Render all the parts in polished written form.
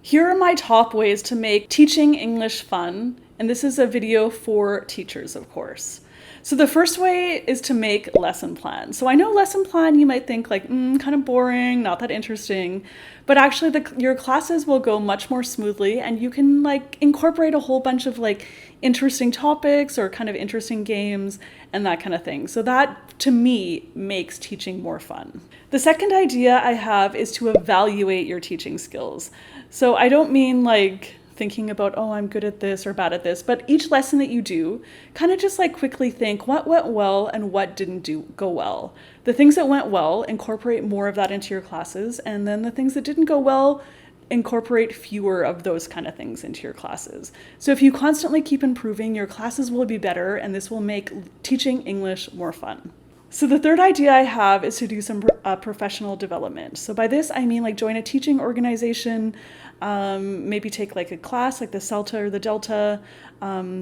Here are my top ways to make teaching English fun, and this is a video for teachers, of course. So the first way is to make lesson plans. So I know lesson plan, you might think like, kind of boring, not that interesting, but actually your classes will go much more smoothly and you can like incorporate a whole bunch of like interesting topics or kind of interesting games and that kind of thing. So that to me makes teaching more fun. The second idea I have is to evaluate your teaching skills. So I don't mean like thinking about, oh, I'm good at this or bad at this, but each lesson that you do, kind of just like quickly think what went well and what didn't go well. The things that went well, incorporate more of that into your classes, and then the things that didn't go well, incorporate fewer of those kind of things into your classes. So if you constantly keep improving, your classes will be better, and this will make teaching English more fun. So the third idea I have is to do some professional development. So by this, I mean like join a teaching organization, maybe take like a class like the CELTA or the Delta,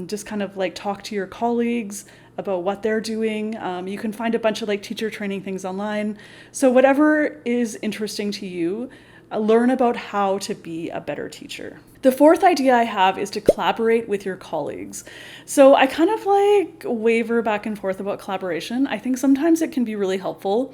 just kind of like talk to your colleagues about what they're doing. You can find a bunch of like teacher training things online. So whatever is interesting to you, learn about how to be a better teacher. The fourth idea I have is to collaborate with your colleagues. So I kind of like waver back and forth about collaboration. I think sometimes it can be really helpful.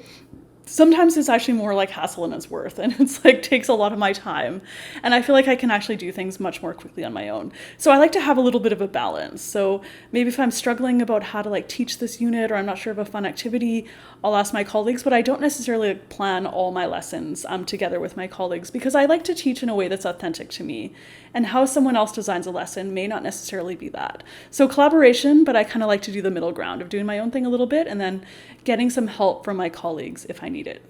Sometimes it's actually more like hassle and it's worth, and it's like takes a lot of my time. And I feel like I can actually do things much more quickly on my own. So I like to have a little bit of a balance. So maybe if I'm struggling about how to like teach this unit, or I'm not sure of a fun activity, I'll ask my colleagues, but I don't necessarily plan all my lessons together with my colleagues, because I like to teach in a way that's authentic to me. And how someone else designs a lesson may not necessarily be that. So collaboration, but I kind of like to do the middle ground of doing my own thing a little bit and then getting some help from my colleagues if I need it.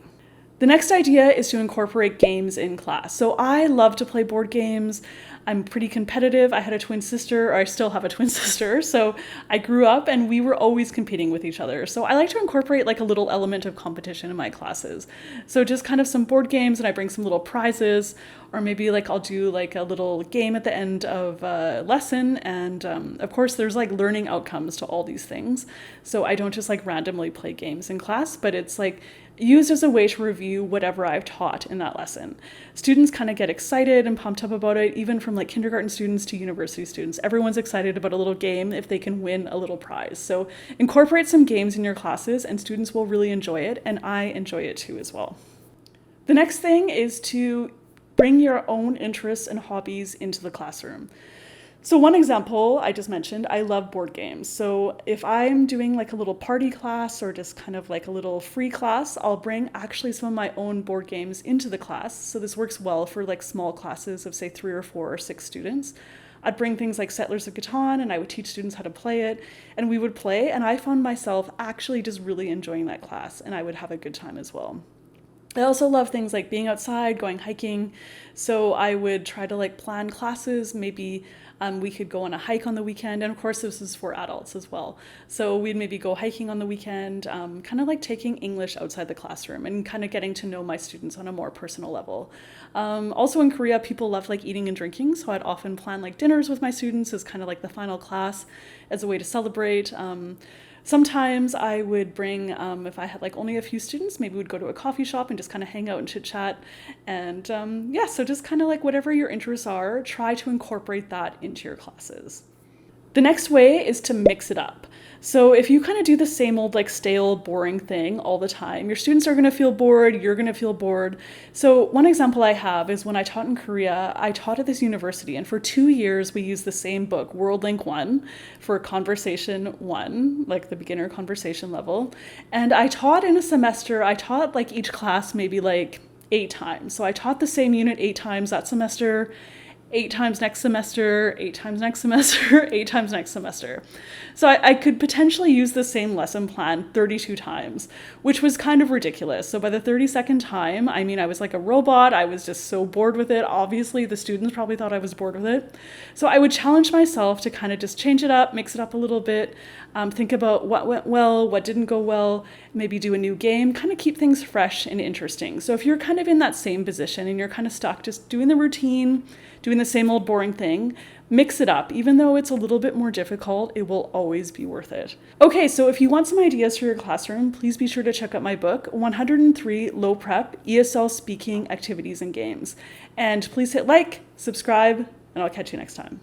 The next idea is to incorporate games in class. So I love to play board games. I'm pretty competitive. I had a twin sister, or I still have a twin sister. So I grew up and we were always competing with each other. So I like to incorporate like a little element of competition in my classes. So just kind of some board games, and I bring some little prizes, or maybe like I'll do like a little game at the end of a lesson. And of course there's like learning outcomes to all these things. So I don't just like randomly play games in class, but it's like used as a way to review whatever I've taught in that lesson. Students kind of get excited and pumped up about it, even from like kindergarten students to university students. Everyone's excited about a little game if they can win a little prize. So incorporate some games in your classes and students will really enjoy it, and I enjoy it too as well. The next thing is to bring your own interests and hobbies into the classroom. So one example I just mentioned, I love board games. So if I'm doing like a little party class or just kind of like a little free class, I'll bring actually some of my own board games into the class. So this works well for like small classes of say 3 or 4 or 6 students. I'd bring things like Settlers of Catan and I would teach students how to play it, and we would play, and I found myself actually just really enjoying that class, and I would have a good time as well. I also love things like being outside, going hiking. So I would try to like plan classes. Maybe we could go on a hike on the weekend. And of course, this is for adults as well. So we'd maybe go hiking on the weekend, kind of like taking English outside the classroom and kind of getting to know my students on a more personal level. Also in Korea, people love like eating and drinking. So I'd often plan like dinners with my students as kind of like the final class as a way to celebrate. Sometimes I would bring, if I had like only a few students, maybe we'd go to a coffee shop and just kind of hang out and chit chat. And so just kind of like whatever your interests are, try to incorporate that into your classes. The next way is to mix it up. So if you kind of do the same old like stale, boring thing all the time, your students are going to feel bored, you're going to feel bored. So one example I have is when I taught in Korea, I taught at this university, and for 2 years we used the same book, World Link 1, for Conversation 1, like the beginner conversation level. And I taught in a semester, I taught like each class maybe like 8 times. So I taught the same unit 8 times that semester, 8 times next semester, 8 times next semester, 8 times next semester. So I could potentially use the same lesson plan 32 times, which was kind of ridiculous. So by the 32nd time, I mean, I was like a robot. I was just so bored with it. Obviously, the students probably thought I was bored with it. So I would challenge myself to kind of just change it up, mix it up a little bit, think about what went well, what didn't go well, maybe do a new game, kind of keep things fresh and interesting. So if you're kind of in that same position and you're kind of stuck just doing the routine, doing the the same old boring thing. Mix it up. Even though it's a little bit more difficult, it will always be worth it. Okay, so if you want some ideas for your classroom, please be sure to check out my book, 103 Low Prep ESL Speaking Activities and Games. And please hit like, subscribe, and I'll catch you next time.